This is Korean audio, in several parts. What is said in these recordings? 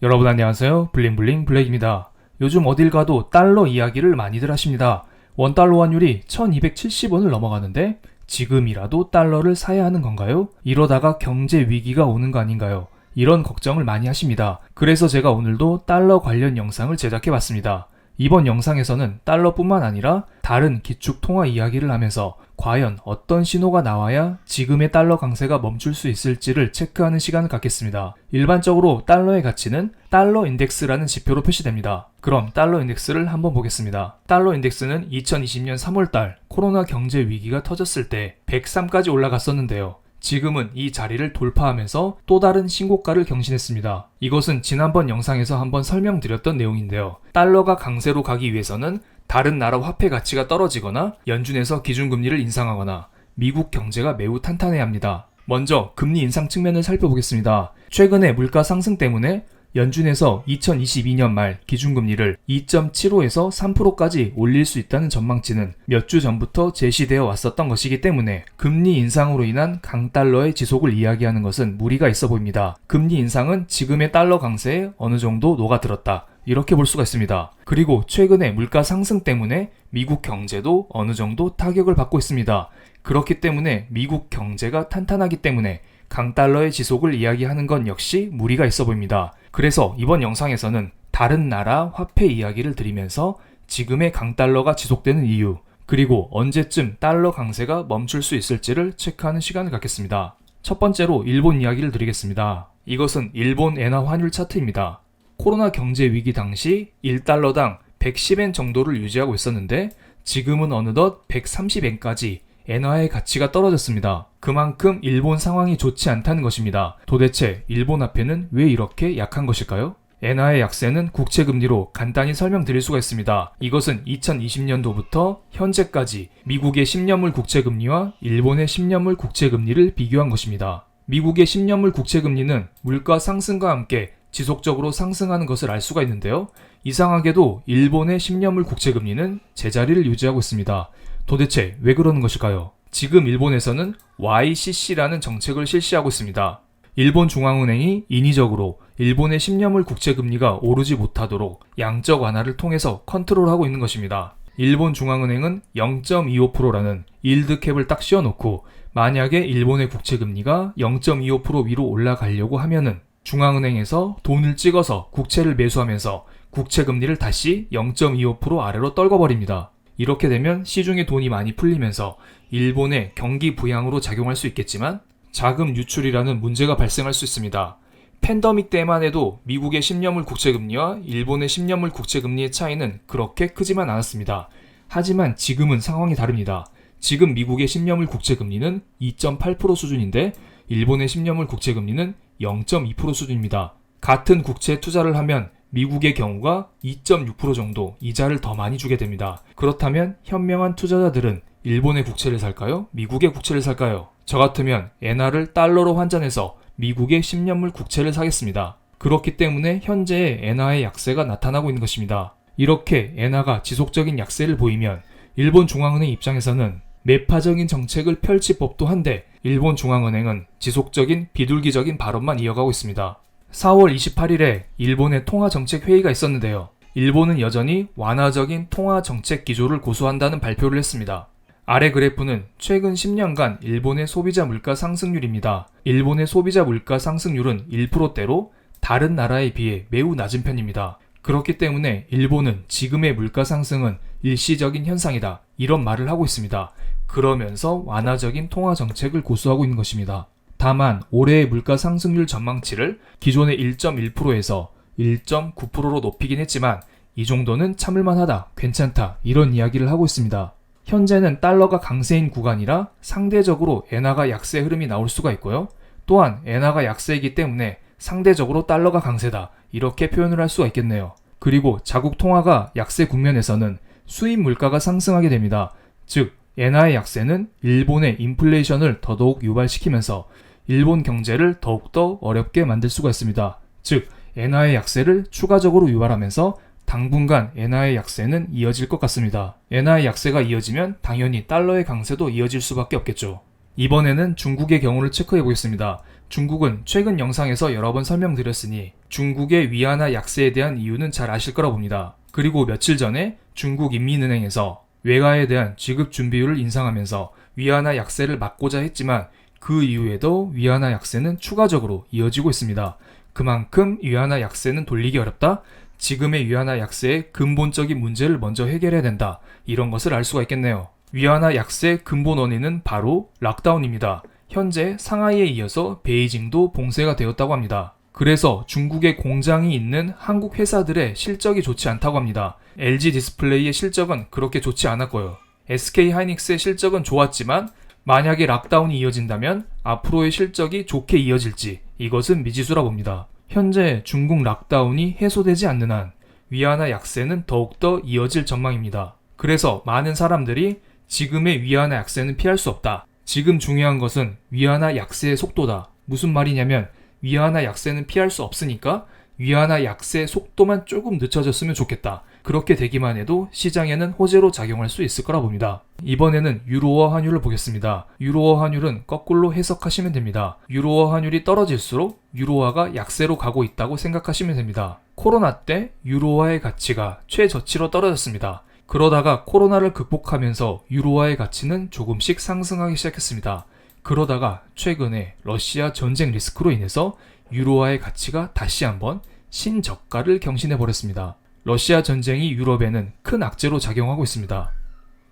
여러분 안녕하세요. 블링블링 블랙입니다. 요즘 어딜 가도 달러 이야기를 많이들 하십니다. 원달러 환율이 1270원을 넘어가는데 지금이라도 달러를 사야 하는 건가요? 이러다가 경제 위기가 오는 거 아닌가요? 이런 걱정을 많이 하십니다. 그래서 제가 오늘도 달러 관련 영상을 제작해 봤습니다. 이번 영상에서는 달러뿐만 아니라 다른 기축 통화 이야기를 하면서 과연 어떤 신호가 나와야 지금의 달러 강세가 멈출 수 있을지를 체크하는 시간을 갖겠습니다. 일반적으로 달러의 가치는 달러 인덱스라는 지표로 표시됩니다. 그럼 달러 인덱스를 한번 보겠습니다. 달러 인덱스는 2020년 3월달 코로나 경제 위기가 터졌을 때 103까지 올라갔었는데요. 지금은 이 자리를 돌파하면서 또 다른 신고가를 경신했습니다. 이것은 지난번 영상에서 한번 설명드렸던 내용인데요. 달러가 강세로 가기 위해서는 다른 나라 화폐 가치가 떨어지거나 연준에서 기준금리를 인상하거나 미국 경제가 매우 탄탄해야 합니다. 먼저 금리 인상 측면을 살펴보겠습니다. 최근에 물가 상승 때문에 연준에서 2022년 말 기준금리를 2.75에서 3%까지 올릴 수 있다는 전망치는 몇 주 전부터 제시되어 왔었던 것이기 때문에 금리 인상으로 인한 강달러의 지속을 이야기하는 것은 무리가 있어 보입니다. 금리 인상은 지금의 달러 강세에 어느 정도 녹아들었다. 이렇게 볼 수가 있습니다. 그리고 최근에 물가 상승 때문에 미국 경제도 어느 정도 타격을 받고 있습니다. 그렇기 때문에 미국 경제가 탄탄하기 때문에 강달러의 지속을 이야기하는 건 역시 무리가 있어 보입니다. 그래서 이번 영상에서는 다른 나라 화폐 이야기를 드리면서 지금의 강달러가 지속되는 이유, 그리고 언제쯤 달러 강세가 멈출 수 있을지를 체크하는 시간을 갖겠습니다. 첫 번째로 일본 이야기를 드리겠습니다. 이것은 일본 엔화 환율 차트입니다. 코로나 경제 위기 당시 1달러당 110엔 정도를 유지하고 있었는데 지금은 어느덧 130엔까지 엔화의 가치가 떨어졌습니다. 그만큼 일본 상황이 좋지 않다는 것입니다. 도대체 일본 화폐는 왜 이렇게 약한 것일까요? 엔화의 약세는 국채금리로 간단히 설명드릴 수가 있습니다. 이것은 2020년도부터 현재까지 미국의 10년물 국채금리와 일본의 10년물 국채금리를 비교한 것입니다. 미국의 10년물 국채금리는 물가 상승과 함께 지속적으로 상승하는 것을 알 수가 있는데요. 이상하게도 일본의 10년물 국채금리는 제자리를 유지하고 있습니다. 도대체 왜 그러는 것일까요? 지금 일본에서는 YCC라는 정책을 실시하고 있습니다. 일본 중앙은행이 인위적으로 일본의 10년물 국채금리가 오르지 못하도록 양적 완화를 통해서 컨트롤하고 있는 것입니다. 일본 중앙은행은 0.25%라는 일드캡을 딱 씌워놓고 만약에 일본의 국채금리가 0.25% 위로 올라가려고 하면은 중앙은행에서 돈을 찍어서 국채를 매수하면서 국채금리를 다시 0.25% 아래로 떨궈버립니다. 이렇게 되면 시중에 돈이 많이 풀리면서 일본의 경기 부양으로 작용할 수 있겠지만 자금 유출이라는 문제가 발생할 수 있습니다. 팬데믹 때만 해도 미국의 10년물 국채금리와 일본의 10년물 국채금리의 차이는 그렇게 크지만 않았습니다. 하지만 지금은 상황이 다릅니다. 지금 미국의 10년물 국채금리는 2.8% 수준인데 일본의 10년물 국채금리는 0.2% 수준입니다. 같은 국채에 투자를 하면 미국의 경우가 2.6% 정도 이자를 더 많이 주게 됩니다. 그렇다면 현명한 투자자들은 일본의 국채를 살까요? 미국의 국채를 살까요? 저 같으면 엔화를 달러로 환전해서 미국의 10년물 국채를 사겠습니다. 그렇기 때문에 현재의 엔화의 약세가 나타나고 있는 것입니다. 이렇게 엔화가 지속적인 약세를 보이면 일본 중앙은행 입장에서는 매파적인 정책을 펼칠 법도 한데 일본 중앙은행은 지속적인 비둘기적인 발언만 이어가고 있습니다. 4월 28일에 일본의 통화정책회의가 있었는데요. 일본은 여전히 완화적인 통화정책 기조를 고수한다는 발표를 했습니다. 아래 그래프는 최근 10년간 일본의 소비자 물가 상승률입니다. 일본의 소비자 물가 상승률은 1%대로 다른 나라에 비해 매우 낮은 편입니다. 그렇기 때문에 일본은 지금의 물가 상승은 일시적인 현상이다. 이런 말을 하고 있습니다. 그러면서 완화적인 통화정책을 고수하고 있는 것입니다. 다만 올해의 물가 상승률 전망치를 기존의 1.1%에서 1.9%로 높이긴 했지만 이 정도는 참을만하다, 괜찮다 이런 이야기를 하고 있습니다. 현재는 달러가 강세인 구간이라 상대적으로 엔화가 약세 흐름이 나올 수가 있고요. 또한 엔화가 약세이기 때문에 상대적으로 달러가 강세다 이렇게 표현을 할 수가 있겠네요. 그리고 자국 통화가 약세 국면에서는 수입 물가가 상승하게 됩니다. 즉 엔화의 약세는 일본의 인플레이션을 더더욱 유발시키면서 일본 경제를 더욱더 어렵게 만들 수가 있습니다. 즉 엔화의 약세를 추가적으로 유발하면서 당분간 엔화의 약세는 이어질 것 같습니다. 엔화의 약세가 이어지면 당연히 달러의 강세도 이어질 수밖에 없겠죠. 이번에는 중국의 경우를 체크해 보겠습니다. 중국은 최근 영상에서 여러 번 설명드렸으니 중국의 위안화 약세에 대한 이유는 잘 아실 거라 봅니다. 그리고 며칠 전에 중국 인민은행에서 외화에 대한 지급 준비율을 인상하면서 위안화 약세를 막고자 했지만 그 이후에도 위안화 약세는 추가적으로 이어지고 있습니다. 그만큼 위안화 약세는 돌리기 어렵다? 지금의 위안화 약세의 근본적인 문제를 먼저 해결해야 된다. 이런 것을 알 수가 있겠네요. 위안화 약세 근본 원인은 바로 락다운입니다. 현재 상하이에 이어서 베이징도 봉쇄가 되었다고 합니다. 그래서 중국의 공장이 있는 한국 회사들의 실적이 좋지 않다고 합니다. LG 디스플레이의 실적은 그렇게 좋지 않았고요. SK 하이닉스의 실적은 좋았지만 만약에 락다운이 이어진다면 앞으로의 실적이 좋게 이어질지 이것은 미지수라 봅니다. 현재 중국 락다운이 해소되지 않는 한 위안화 약세는 더욱더 이어질 전망입니다. 그래서 많은 사람들이 지금의 위안화 약세는 피할 수 없다. 지금 중요한 것은 위안화 약세의 속도다. 무슨 말이냐면 위안화 약세는 피할 수 없으니까 위안화 약세 속도만 조금 늦춰졌으면 좋겠다. 그렇게 되기만 해도 시장에는 호재로 작용할 수 있을 거라 봅니다. 이번에는 유로화 환율을 보겠습니다. 유로화 환율은 거꾸로 해석하시면 됩니다. 유로화 환율이 떨어질수록 유로화가 약세로 가고 있다고 생각하시면 됩니다. 코로나 때 유로화의 가치가 최저치로 떨어졌습니다. 그러다가 코로나를 극복하면서 유로화의 가치는 조금씩 상승하기 시작했습니다. 그러다가 최근에 러시아 전쟁 리스크로 인해서 유로화의 가치가 다시 한번 신저가를 경신해버렸습니다. 러시아 전쟁이 유럽에는 큰 악재로 작용하고 있습니다.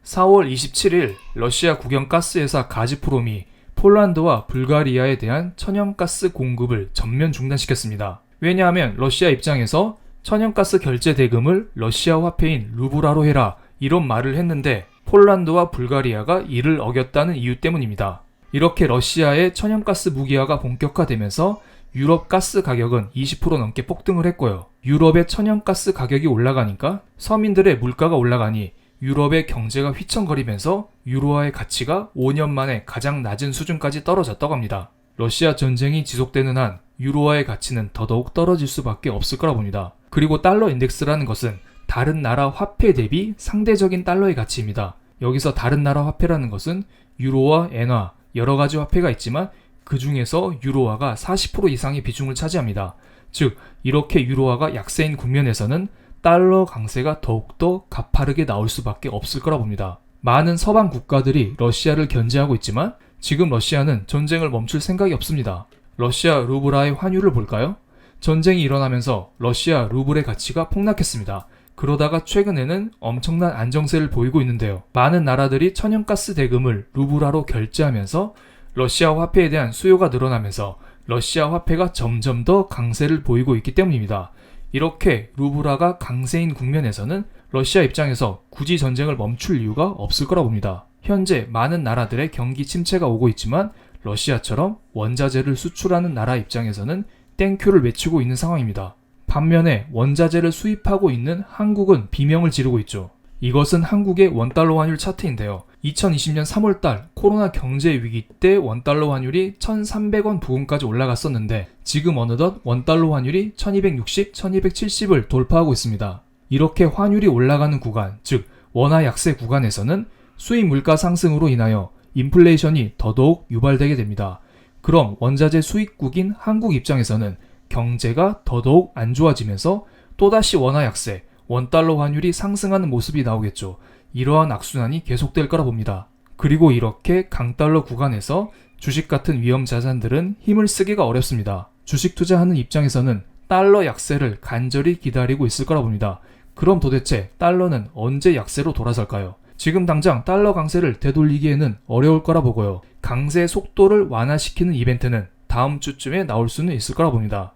4월 27일 러시아 국영가스회사 가즈프롬이 폴란드와 불가리아에 대한 천연가스 공급을 전면 중단시켰습니다. 왜냐하면 러시아 입장에서 천연가스 결제 대금을 러시아 화폐인 루블화로 해라 이런 말을 했는데 폴란드와 불가리아가 이를 어겼다는 이유 때문입니다. 이렇게 러시아의 천연가스 무기화가 본격화되면서 유럽 가스 가격은 20% 넘게 폭등을 했고요. 유럽의 천연가스 가격이 올라가니까 서민들의 물가가 올라가니 유럽의 경제가 휘청거리면서 유로화의 가치가 5년 만에 가장 낮은 수준까지 떨어졌다고 합니다. 러시아 전쟁이 지속되는 한 유로화의 가치는 더더욱 떨어질 수밖에 없을 거라 봅니다. 그리고 달러 인덱스라는 것은 다른 나라 화폐 대비 상대적인 달러의 가치입니다. 여기서 다른 나라 화폐라는 것은 유로와 엔화, 여러 가지 화폐가 있지만 그 중에서 유로화가 40% 이상의 비중을 차지합니다. 즉, 이렇게 유로화가 약세인 국면에서는 달러 강세가 더욱더 가파르게 나올 수밖에 없을 거라 봅니다. 많은 서방 국가들이 러시아를 견제하고 있지만 지금 러시아는 전쟁을 멈출 생각이 없습니다. 러시아 루블화의 환율을 볼까요? 전쟁이 일어나면서 러시아 루블의 가치가 폭락했습니다. 그러다가 최근에는 엄청난 안정세를 보이고 있는데요. 많은 나라들이 천연가스 대금을 루블화로 결제하면서 러시아 화폐에 대한 수요가 늘어나면서 러시아 화폐가 점점 더 강세를 보이고 있기 때문입니다. 이렇게 루블화가 강세인 국면에서는 러시아 입장에서 굳이 전쟁을 멈출 이유가 없을 거라 봅니다. 현재 많은 나라들의 경기 침체가 오고 있지만 러시아처럼 원자재를 수출하는 나라 입장에서는 땡큐를 외치고 있는 상황입니다. 반면에 원자재를 수입하고 있는 한국은 비명을 지르고 있죠. 이것은 한국의 원달러 환율 차트인데요. 2020년 3월달 코로나 경제 위기 때 원달러 환율이 1,300원 부근까지 올라갔었는데 지금 어느덧 원달러 환율이 1,260, 1,270을 돌파하고 있습니다. 이렇게 환율이 올라가는 구간, 즉 원화 약세 구간에서는 수입 물가 상승으로 인하여 인플레이션이 더더욱 유발되게 됩니다. 그럼 원자재 수입국인 한국 입장에서는 경제가 더더욱 안 좋아지면서 또다시 원화 약세, 원달러 환율이 상승하는 모습이 나오겠죠. 이러한 악순환이 계속될 거라 봅니다. 그리고 이렇게 강달러 구간에서 주식 같은 위험 자산들은 힘을 쓰기가 어렵습니다. 주식 투자하는 입장에서는 달러 약세를 간절히 기다리고 있을 거라 봅니다. 그럼 도대체 달러는 언제 약세로 돌아설까요? 지금 당장 달러 강세를 되돌리기에는 어려울 거라 보고요. 강세 속도를 완화시키는 이벤트는 다음 주쯤에 나올 수는 있을 거라 봅니다.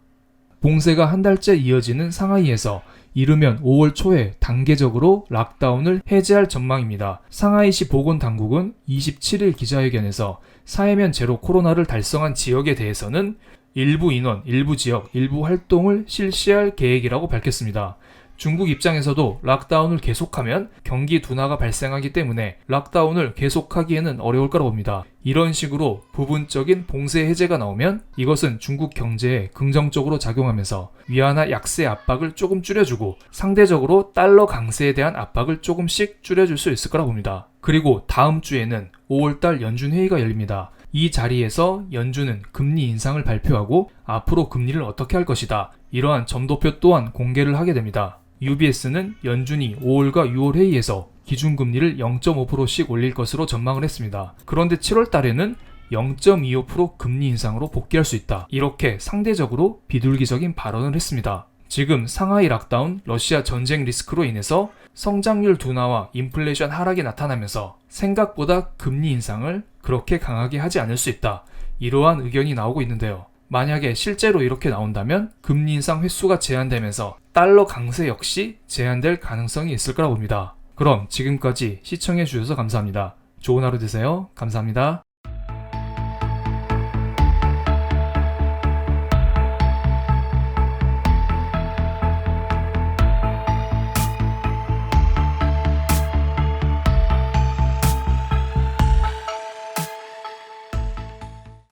봉쇄가 한 달째 이어지는 상하이에서 이르면 5월 초에 단계적으로 락다운을 해제할 전망입니다. 상하이시 보건당국은 27일 기자회견에서 사회면 제로 코로나를 달성한 지역에 대해서는 일부 인원, 일부 지역, 일부 활동을 실시할 계획이라고 밝혔습니다. 중국 입장에서도 락다운을 계속하면 경기 둔화가 발생하기 때문에 락다운을 계속하기에는 어려울 거라 봅니다. 이런 식으로 부분적인 봉쇄 해제가 나오면 이것은 중국 경제에 긍정적으로 작용하면서 위안화 약세 압박을 조금 줄여주고 상대적으로 달러 강세에 대한 압박을 조금씩 줄여줄 수 있을 거라 봅니다. 그리고 다음 주에는 5월달 연준 회의가 열립니다. 이 자리에서 연준은 금리 인상을 발표하고 앞으로 금리를 어떻게 할 것이다. 이러한 점도표 또한 공개를 하게 됩니다. UBS는 연준이 5월과 6월 회의에서 기준금리를 0.5%씩 올릴 것으로 전망을 했습니다. 그런데 7월 달에는 0.25% 금리 인상으로 복귀할 수 있다. 이렇게 상대적으로 비둘기적인 발언을 했습니다. 지금 상하이 락다운, 러시아 전쟁 리스크로 인해서 성장률 둔화와 인플레이션 하락이 나타나면서 생각보다 금리 인상을 그렇게 강하게 하지 않을 수 있다. 이러한 의견이 나오고 있는데요. 만약에 실제로 이렇게 나온다면 금리 인상 횟수가 제한되면서 달러 강세 역시 제한될 가능성이 있을 거라 봅니다. 그럼 지금까지 시청해 주셔서 감사합니다. 좋은 하루 되세요. 감사합니다.